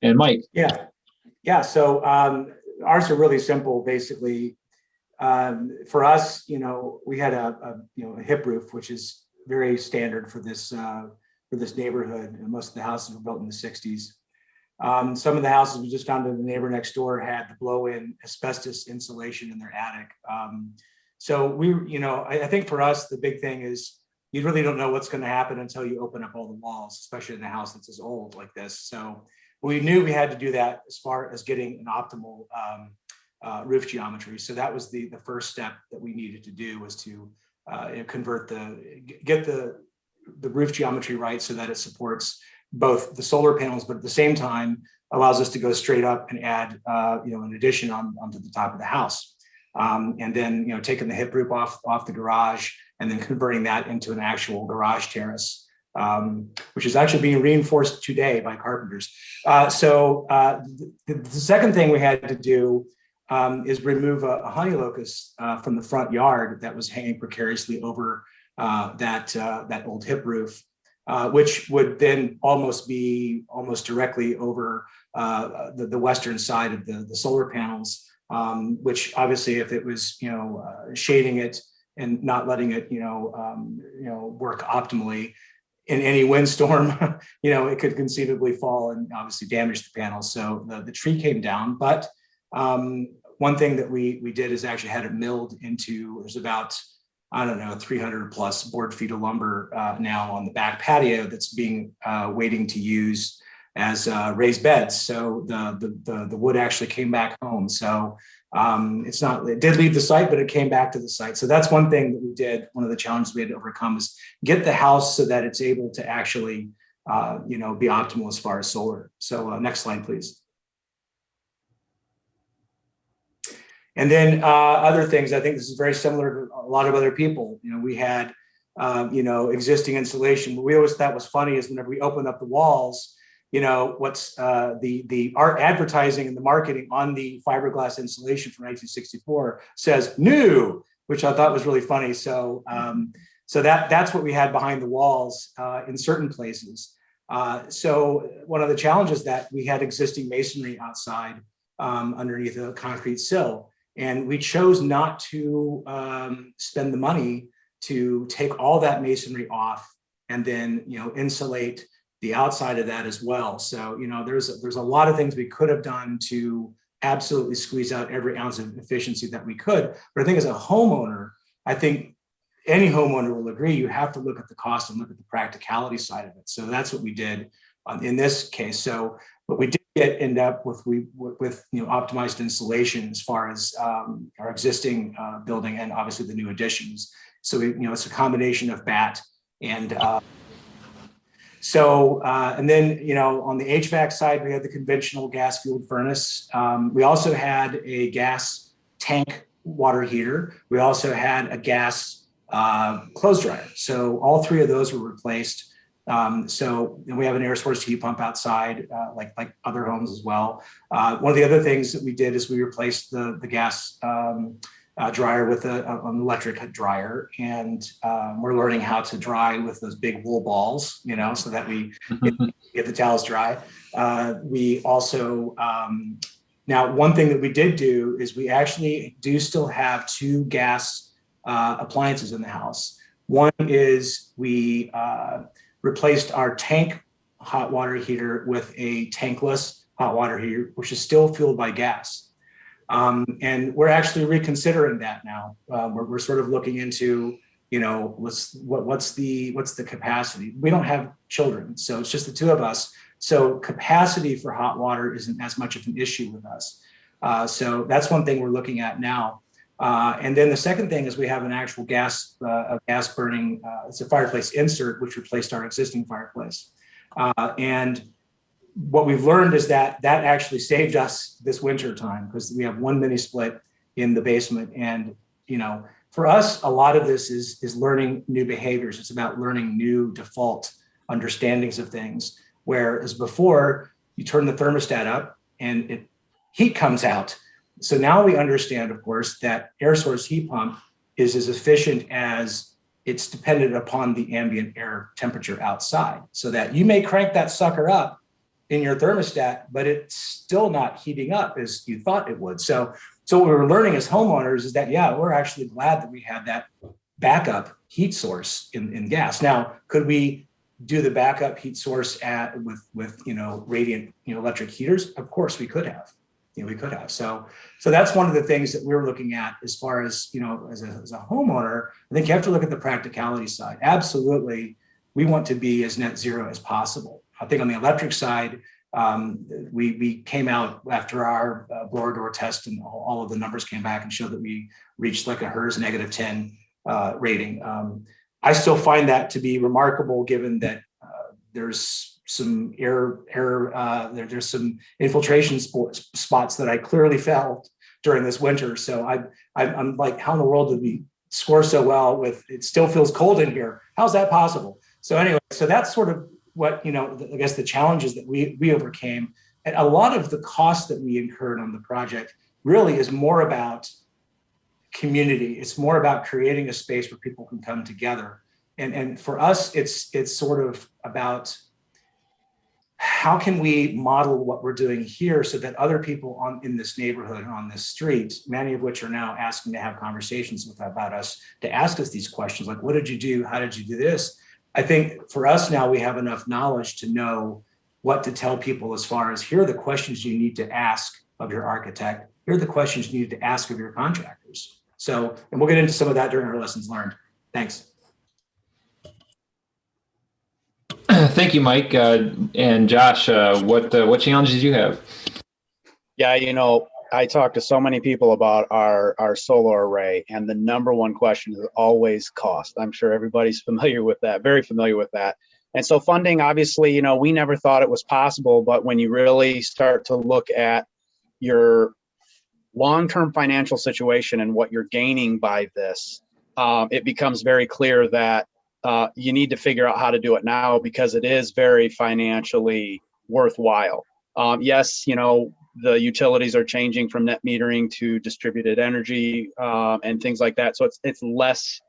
And Mike. Yeah. So ours are really simple, basically. For us, we had a hip roof, which is very standard for this neighborhood. And most of the houses were built in the 60s. Some of the houses we just found in the neighbor next door had the blow-in asbestos insulation in their attic. So I think for us, the big thing is you really don't know what's going to happen until you open up all the walls, especially in a house that's as old like this. So we knew we had to do that as far as getting an optimal roof geometry. So that was the first step that we needed to do, was to get the roof geometry right so that it supports both the solar panels, but at the same time allows us to go straight up and add an addition onto the top of the house. And then taking the hip roof off the garage and then converting that into an actual garage terrace, which is actually being reinforced today by carpenters. So the second thing we had to do is remove a honey locust from the front yard that was hanging precariously over that old hip roof, which would then be almost directly over the western side of the solar panels, which obviously, if it was shading it and not letting it work optimally in any windstorm, it could conceivably fall and obviously damage the panels. So the tree came down, but one thing that we did is actually had it milled into, there's about, 300 plus board feet of lumber now on the back patio that's being waiting to use as raised beds. So the wood actually came back home. So it did leave the site, but it came back to the site. So that's one thing that we did. One of the challenges we had to overcome is get the house so that it's able to actually, be optimal as far as solar. So next slide, please. And then other things, I think this is very similar to a lot of other people. We had, existing insulation. What we always thought was funny is whenever we opened up the walls, what's the art advertising and the marketing on the fiberglass insulation from 1964 says new, which I thought was really funny. So that's what we had behind the walls in certain places. So one of the challenges that we had existing masonry outside underneath a concrete sill. And we chose not to spend the money to take all that masonry off and then, insulate the outside of that as well. So, there's a lot of things we could have done to absolutely squeeze out every ounce of efficiency that we could. But I think as a homeowner, I think any homeowner will agree, you have to look at the cost and look at the practicality side of it. So that's what we did in this case. So, but we did end up with optimized insulation as far as our existing building and obviously the new additions. So it's a combination of bat and and then on the HVAC side we had the conventional gas fueled furnace. We also had a gas tank water heater. We also had a gas clothes dryer. So all three of those were replaced. And we have an air source heat pump outside, like other homes as well. One of the other things that we did is we replaced the gas dryer with an electric dryer, and we're learning how to dry with those big wool balls, so that we get the towels dry. We also now one thing that we did do is we actually do still have two gas appliances in the house. One is we replaced our tank hot water heater with a tankless hot water heater, which is still fueled by gas. And we're actually reconsidering that now. We're sort of looking into, what's the capacity? We don't have children, so it's just the two of us. So capacity for hot water isn't as much of an issue with us. So that's one thing we're looking at now. And then the second thing is we have an actual gas burning, it's a fireplace insert, which replaced our existing fireplace. And what we've learned is that actually saved us this winter time, because we have one mini split in the basement. And, for us, a lot of this is learning new behaviors. It's about learning new default understandings of things. Whereas before, you turn the thermostat up and heat comes out. So now we understand, of course, that air source heat pump is as efficient as it's dependent upon the ambient air temperature outside, so that you may crank that sucker up, in your thermostat, but it's still not heating up as you thought it would. So what we're learning as homeowners is that, yeah, we're actually glad that we had that backup heat source in gas. Now, could we do the backup heat source with radiant electric heaters? Of course we could have. We could have. So that's one of the things that we're looking at as far as, as a homeowner. I think you have to look at the practicality side. Absolutely, we want to be as net zero as possible. I think on the electric side, we came out after our blower door test, and all of the numbers came back and showed that we reached like a HERS -10 rating. I still find that to be remarkable, given that there's some there's some infiltration spots that I clearly felt during this winter. So I'm like, how in the world did we score so well with it still feels cold in here? How's that possible? So anyway, so that's sort of what, I guess the challenges that we overcame. And a lot of the costs that we incurred on the project really is more about community. It's more about creating a space where people can come together. And for us, it's sort of about how can we model what we're doing here so that other people in this neighborhood, on this street, many of which are now asking to have conversations about us, to ask us these questions like, what did you do? How did you do this? I think for us now, we have enough knowledge to know what to tell people as far as, here are the questions you need to ask of your architect. Here are the questions you need to ask of your contractors. So, and we'll get into some of that during our lessons learned. Thanks. Thank you, Mike. And Josh, what challenges did you have? Yeah, I talk to so many people about our solar array, and the number one question is always cost. I'm sure everybody's familiar with that, very familiar with that. And so funding, obviously, we never thought it was possible, but when you really start to look at your long-term financial situation and what you're gaining by this, it becomes very clear that you need to figure out how to do it now, because it is very financially worthwhile. Yes, the utilities are changing from net metering to distributed energy and things like that. So it's less,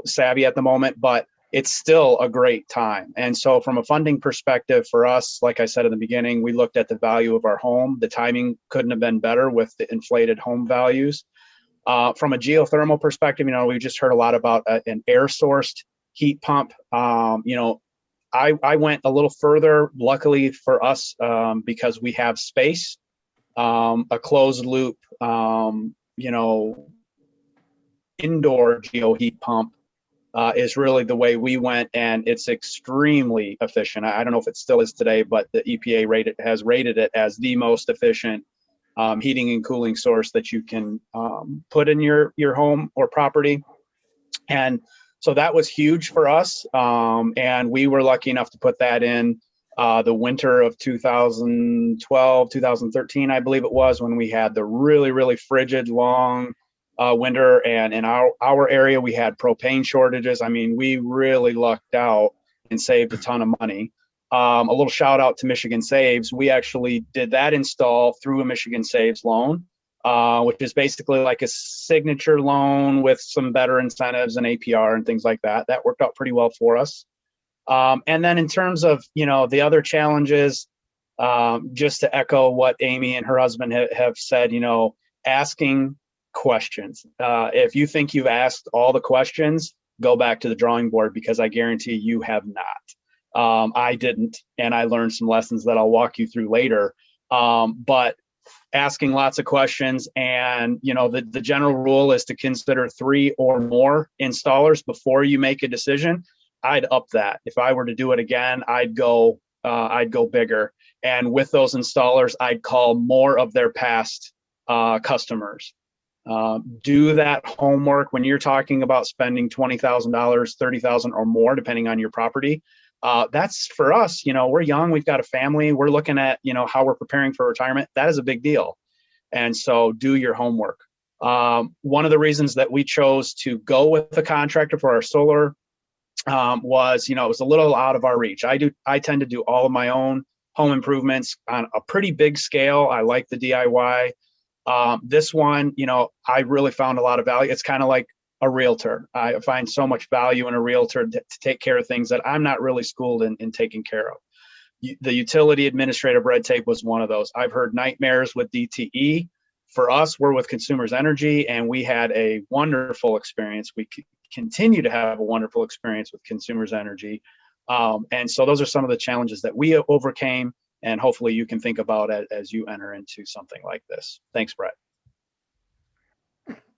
savvy at the moment, but it's still a great time. And so from a funding perspective for us, like I said in the beginning, we looked at the value of our home. The timing couldn't have been better with the inflated home values. From a geothermal perspective, we just heard a lot about an air sourced heat pump. I went a little further, luckily for us, because we have space, a closed loop, indoor geo heat pump is really the way we went, and it's extremely efficient. I don't know if it still is today, but the EPA has rated it as the most efficient heating and cooling source that you can put in your home or property. And so that was huge for us. And we were lucky enough to put that in the winter of 2012, 2013, I believe it was, when we had the really, really frigid, long winter. And in our area, we had propane shortages. I mean, we really lucked out and saved a ton of money. A little shout out to Michigan Saves. We actually did that install through a Michigan Saves loan, which is basically like a signature loan with some better incentives and APR and things like that. That worked out pretty well for us. And then in terms of, the other challenges, just to echo what Amy and her husband have said, asking questions. If you think you've asked all the questions, go back to the drawing board, because I guarantee you have not. I didn't, and I learned some lessons that I'll walk you through later. But asking lots of questions, and the general rule is to consider 3 or more installers before you make a decision. I'd up that. If I were to do it again, I'd go bigger. And with those installers, I'd call more of their past customers. Do that homework when you're talking about spending $20,000, $30,000 or more, depending on your property. That's for us, we're young, we've got a family, we're looking at, how we're preparing for retirement. That is a big deal. And so do your homework. One of the reasons that we chose to go with a contractor for our solar was, it was a little out of our reach. I tend to do all of my own home improvements on a pretty big scale. I like the DIY. This one, I really found a lot of value. It's kind of like a realtor. I find so much value in a realtor to take care of things that I'm not really schooled in taking care of. the utility administrative red tape was one of those. I've heard nightmares with DTE. For us, we're with Consumers Energy, and we had a wonderful experience. We continue to have a wonderful experience with Consumers Energy. And so those are some of the challenges that we overcame, and hopefully you can think about it as you enter into something like this. Thanks, Brett.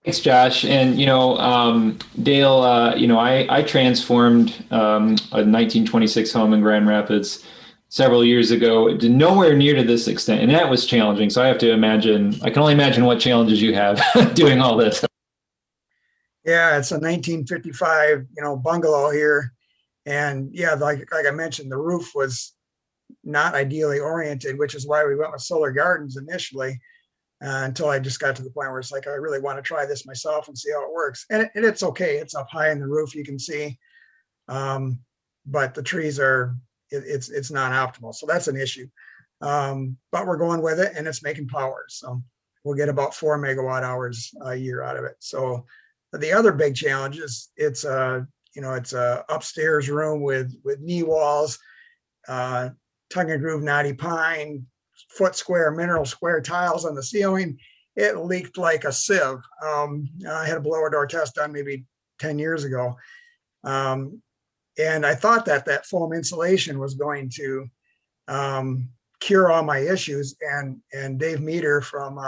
Thanks, Josh. And, Dale, I transformed a 1926 home in Grand Rapids several years ago, nowhere near to this extent. And that was challenging. So I can only imagine what challenges you have doing all this. Yeah, it's a 1955, bungalow here. And yeah, like I mentioned, the roof was not ideally oriented, which is why we went with solar gardens initially. Until I just got to the point where it's like, I really want to try this myself and see how it works. And it's okay. It's up high in the roof, you can see. But the trees it's not optimal. So that's an issue. But we're going with it, and it's making power. So we'll get about 4 megawatt hours a year out of it. So the other big challenge is it's a upstairs room with knee walls, tongue and groove knotty pine, foot square, mineral square tiles on the ceiling. It leaked like a sieve. I had a blower door test done maybe 10 years ago. And I thought that foam insulation was going to cure all my issues. And Dave Meter from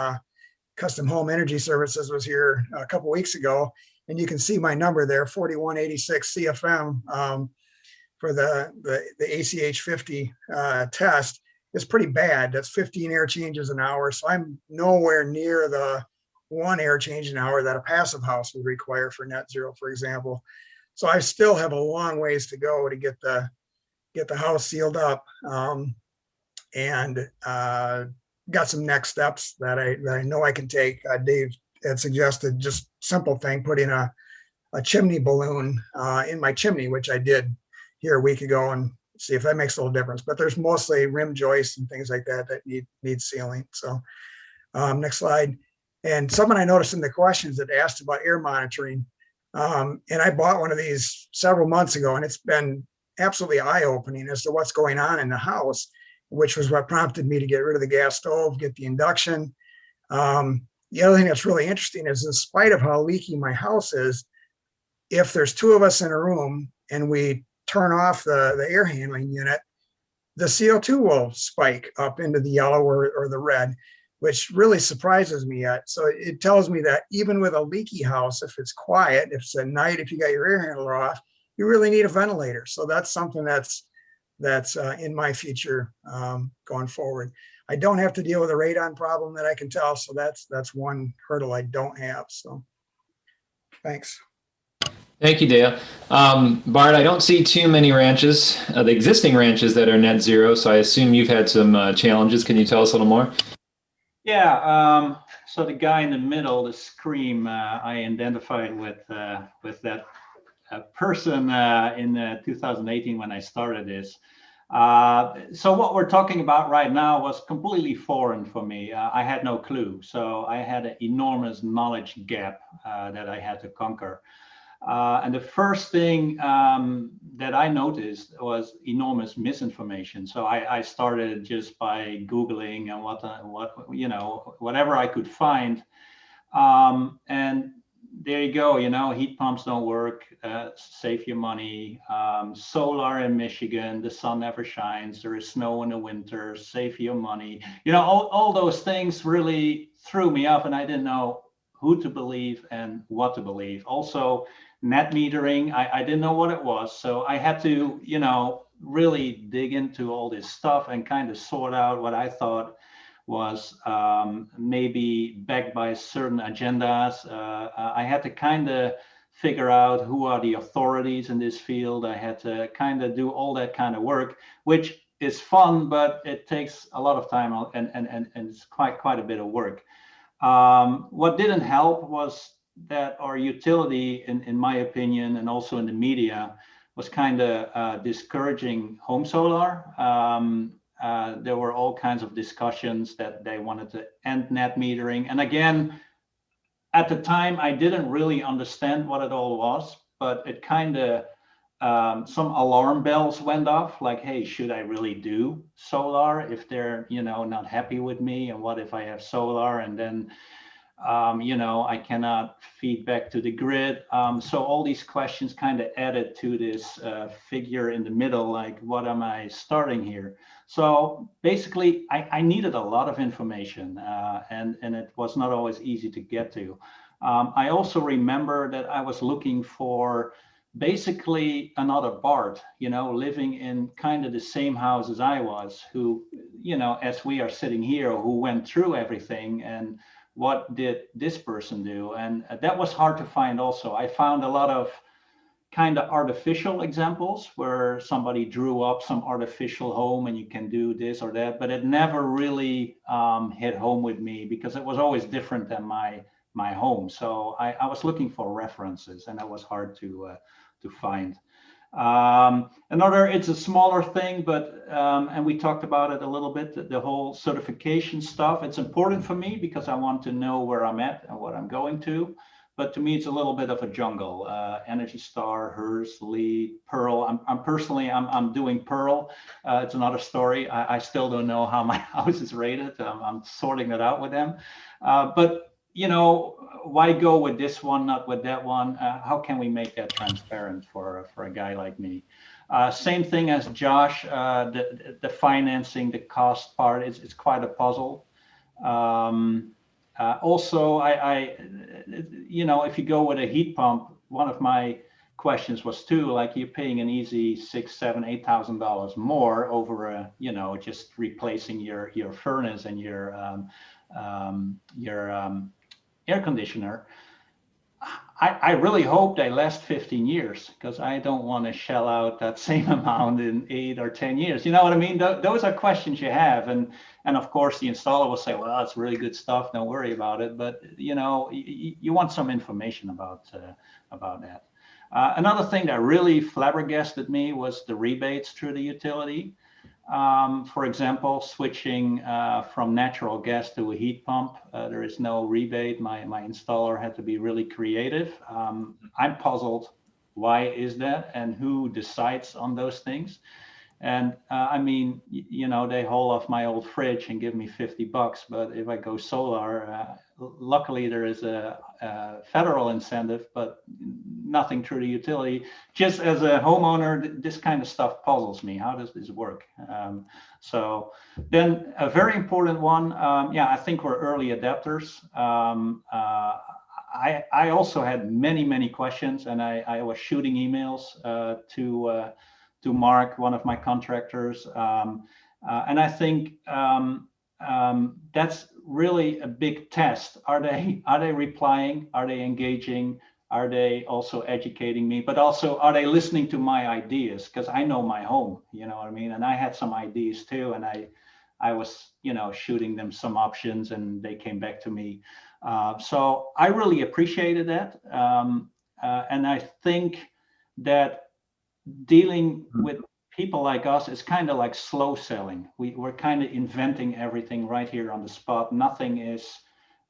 Custom Home Energy Services was here a couple weeks ago. And you can see my number there, 4186 CFM for the ACH 50 test. Is pretty bad. That's 15 air changes an hour. So I'm nowhere near the 1 air change an hour that a passive house would require for net zero, for example. So I still have a long ways to go to get the house sealed up, and got some next steps that I know I can take. Dave had suggested just simple thing, putting a chimney balloon in my chimney, which I did here a week ago, and see if that makes a little difference. But there's mostly rim joists and things like that need sealing. So next slide. And someone I noticed in the questions that asked about air monitoring, and I bought one of these several months ago, and it's been absolutely eye-opening as to what's going on in the house, which was what prompted me to get rid of the gas stove, get the induction. The other thing that's really interesting is, in spite of how leaky my house is, if there's 2 of us in a room and we turn off the air handling unit, the CO2 will spike up into the yellow or the red, which really surprises me yet. So it tells me that even with a leaky house, if it's quiet, if it's at night, if you got your air handler off, you really need a ventilator. So that's something that's in my future going forward. I don't have to deal with a radon problem that I can tell. So that's one hurdle I don't have. So thanks. Thank you, Dale. Bart, I don't see too many ranches, the existing ranches that are net zero. So I assume you've had some challenges. Can you tell us a little more? Yeah. So the guy in the middle, the scream, I identified with that person in 2018 when I started this. So what we're talking about right now was completely foreign for me. I had no clue. So I had an enormous knowledge gap that I had to conquer. And the first thing that I noticed was enormous misinformation. So I started just by Googling and whatever I could find. And there you go, heat pumps don't work, save your money. Solar in Michigan, the sun never shines, there is snow in the winter, save your money. All those things really threw me off, and I didn't know who to believe and what to believe. Also, net metering, I didn't know what it was. So I had to, really dig into all this stuff and kind of sort out what I thought was maybe backed by certain agendas. I had to kind of figure out who are the authorities in this field. I had to kind of do all that kind of work, which is fun, but it takes a lot of time and it's quite a bit of work. What didn't help was that our utility, in my opinion, and also in the media, was kind of discouraging home solar. There were all kinds of discussions that they wanted to end net metering. And again, at the time, I didn't really understand what it all was, but it kind of some alarm bells went off, like, hey, should I really do solar if they're, not happy with me? And what if I have solar and then, I cannot feed back to the grid? So all these questions kind of added to this figure in the middle, like, what am I starting here? So basically, I needed a lot of information, and it was not always easy to get to. I also remember that I was looking for basically another Bart, living in kind of the same house as I was, who, as we are sitting here, who went through everything, and what did this person do? And that was hard to find also. I found a lot of kind of artificial examples where somebody drew up some artificial home and you can do this or that, but it never really hit home with me because it was always different than my home. So I was looking for references, and that was hard to find. It's a smaller thing, but and we talked about it a little bit, the whole certification stuff. It's important for me because I want to know where I'm at and what I'm going to. But to me, it's a little bit of a jungle. Energy Star, HERS, LEED, Pearl. I'm doing Pearl. It's another story. I still don't know how my house is rated. I'm sorting that out with them. But why go with this one, not with that one? How can we make that transparent for a guy like me? Same thing as Josh, the financing, the cost part, it's quite a puzzle. Also, if you go with a heat pump, one of my questions was too, like, you're paying an easy $6,000, $7,000, $8,000 more over just replacing your furnace and your air conditioner. I really hope they last 15 years because I don't want to shell out that same amount in 8 or 10 years. You know what I mean? Those are questions you have. And of course, the installer will say, well, it's really good stuff. Don't worry about it. But, you want some information about that. Another thing that really flabbergasted me was the rebates through the utility. For example, switching from natural gas to a heat pump, there is no rebate. My installer had to be really creative. I'm puzzled. Why is that? And who decides on those things? And they haul off my old fridge and give me $50. But if I go solar, luckily there is a federal incentive, but nothing through the utility. Just as a homeowner, this kind of stuff puzzles me. How does this work? So then a very important one. I think we're early adapters. I also had many questions, and I was shooting emails to Mark, one of my contractors. And I think that's really a big test. Are they replying? Are they engaging? Are they also educating me? But also, are they listening to my ideas? Because I know my home, you know what I mean? And I had some ideas too, and I was, shooting them some options, and they came back to me. So I really appreciated that. And I think that dealing with people like us is kind of like slow selling. We're kind of inventing everything right here on the spot. Nothing is,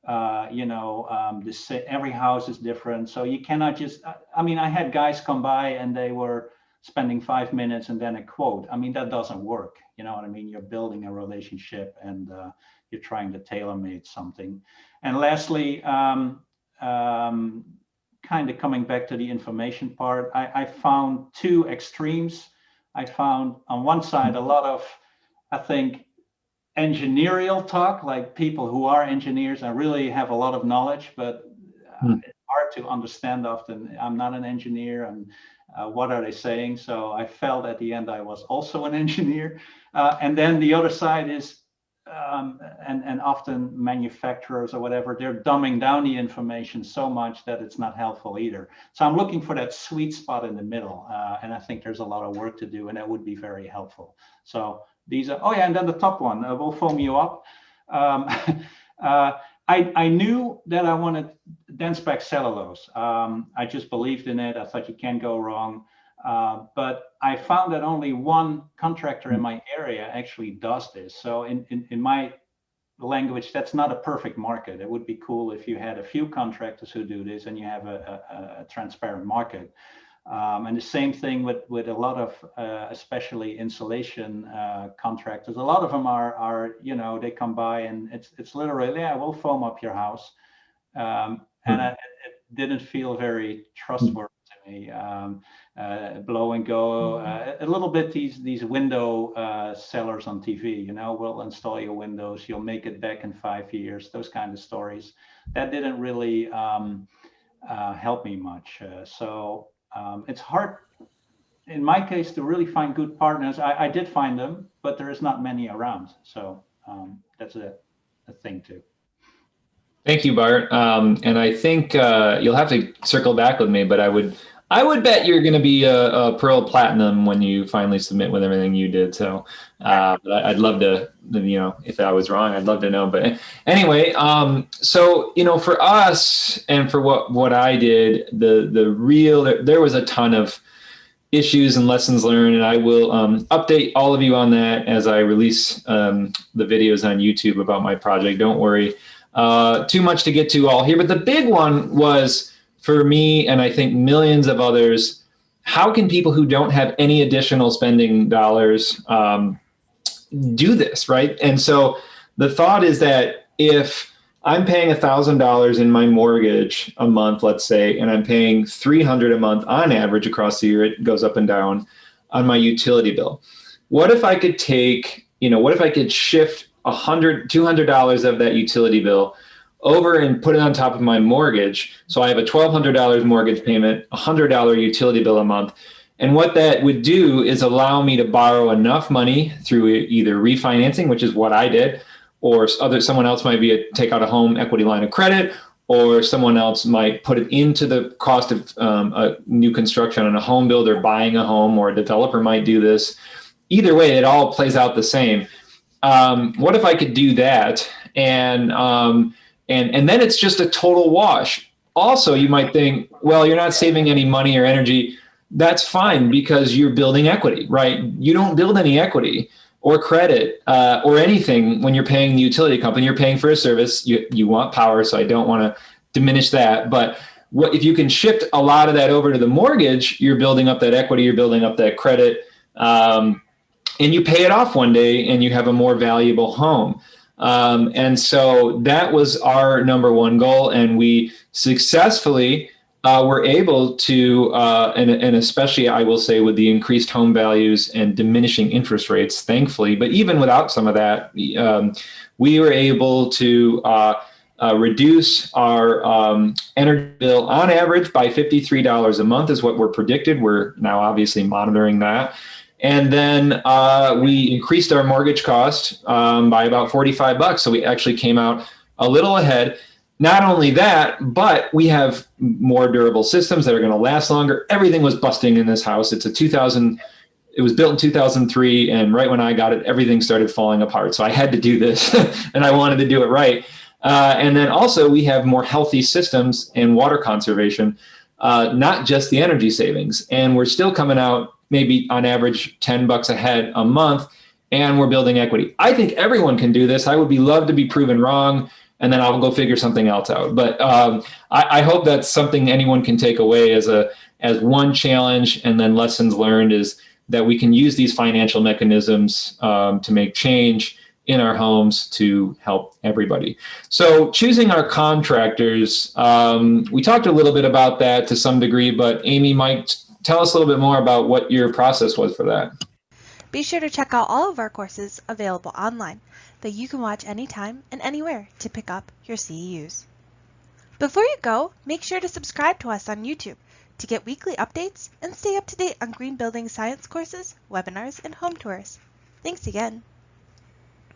every house is different. So you cannot just, I had guys come by and they were spending 5 minutes and then a quote. That doesn't work. You know what I mean? You're building a relationship and you're trying to tailor-make something. And lastly, kind of coming back to the information part, I found two extremes. I found on one side a lot of, I think, engineerial talk, like people who are engineers and really have a lot of knowledge, but it's hard to understand often. I'm not an engineer, and what are they saying? So I felt at the end I was also an engineer. And then the other side is, and often manufacturers or whatever, they're dumbing down the information so much that it's not helpful either. So I'm looking for that sweet spot in the middle, and I think there's a lot of work to do, and that would be very helpful. So these are, oh yeah, and then the top one, we'll foam you up. I knew that I wanted dense pack cellulose. I just believed in it. I thought you can't go wrong. But I found that only one contractor in my area actually does this. So in my language, that's not a perfect market. It would be cool if you had a few contractors who do this and you have a transparent market. And the same thing with a lot of, especially insulation contractors. A lot of them are they come by and it's literally, yeah, we'll foam up your house. And it didn't feel very trustworthy to me. Blow and go, a little bit these window sellers on TV, we'll install your windows, you'll make it back in 5 years, those kind of stories. That didn't really help me much. So it's hard, in my case, to really find good partners. I did find them, but there is not many around. So that's a thing too. Thank you, Bart. And I think you'll have to circle back with me, but I would bet you're going to be a Pearl Platinum when you finally submit with everything you did. So but I'd love to, if I was wrong, I'd love to know. But anyway, so, for us and for what I did, there was a ton of issues and lessons learned, and I will update all of you on that as I release the videos on YouTube about my project. Don't worry. Too much to get to all here, but the big one was, for me, and I think millions of others, how can people who don't have any additional spending dollars do this, right? And so the thought is that if I'm paying $1,000 in my mortgage a month, let's say, and I'm paying $300 a month on average across the year, it goes up and down on my utility bill. What if I could shift $100, $200 of that utility bill over and put it on top of my mortgage? So I have a $1,200 mortgage payment, $100 utility bill a month. And what that would do is allow me to borrow enough money through either refinancing, which is what I did, or someone else might take out a home equity line of credit, or someone else might put it into the cost of a new construction on a home builder buying a home, or a developer might do this. Either way, it all plays out the same. What if I could do that? And then it's just a total wash. Also, you might think, well, you're not saving any money or energy. That's fine, because you're building equity, right? You don't build any equity or credit or anything when you're paying the utility company. You're paying for a service. You want power, so I don't want to diminish that. But if you can shift a lot of that over to the mortgage, you're building up that equity, you're building up that credit, and you pay it off one day and you have a more valuable home. And so that was our number one goal. And we successfully were able to, and especially I will say with the increased home values and diminishing interest rates, thankfully, but even without some of that, we were able to reduce our energy bill on average by $53 a month is what we're predicted. We're now obviously monitoring that. And then we increased our mortgage cost by about $45. So we actually came out a little ahead. Not only that, but we have more durable systems that are going to last longer. Everything was busting in this house. It was built in 2003. And right when I got it, everything started falling apart. So I had to do this and I wanted to do it right. And then also we have more healthy systems and water conservation, not just the energy savings. And we're still coming out maybe on average $10 ahead a month, and we're building equity. I think everyone can do this. I would love to be proven wrong, and then I'll go figure something else out. But I hope that's something anyone can take away as one challenge, and then lessons learned is that we can use these financial mechanisms to make change in our homes to help everybody. So choosing our contractors, we talked a little bit about that to some degree, but Amy, Mike, tell us a little bit more about what your process was for that. Be sure to check out all of our courses available online that you can watch anytime and anywhere to pick up your CEUs. Before you go, make sure to subscribe to us on YouTube to get weekly updates and stay up to date on green building science courses, webinars, and home tours. Thanks again.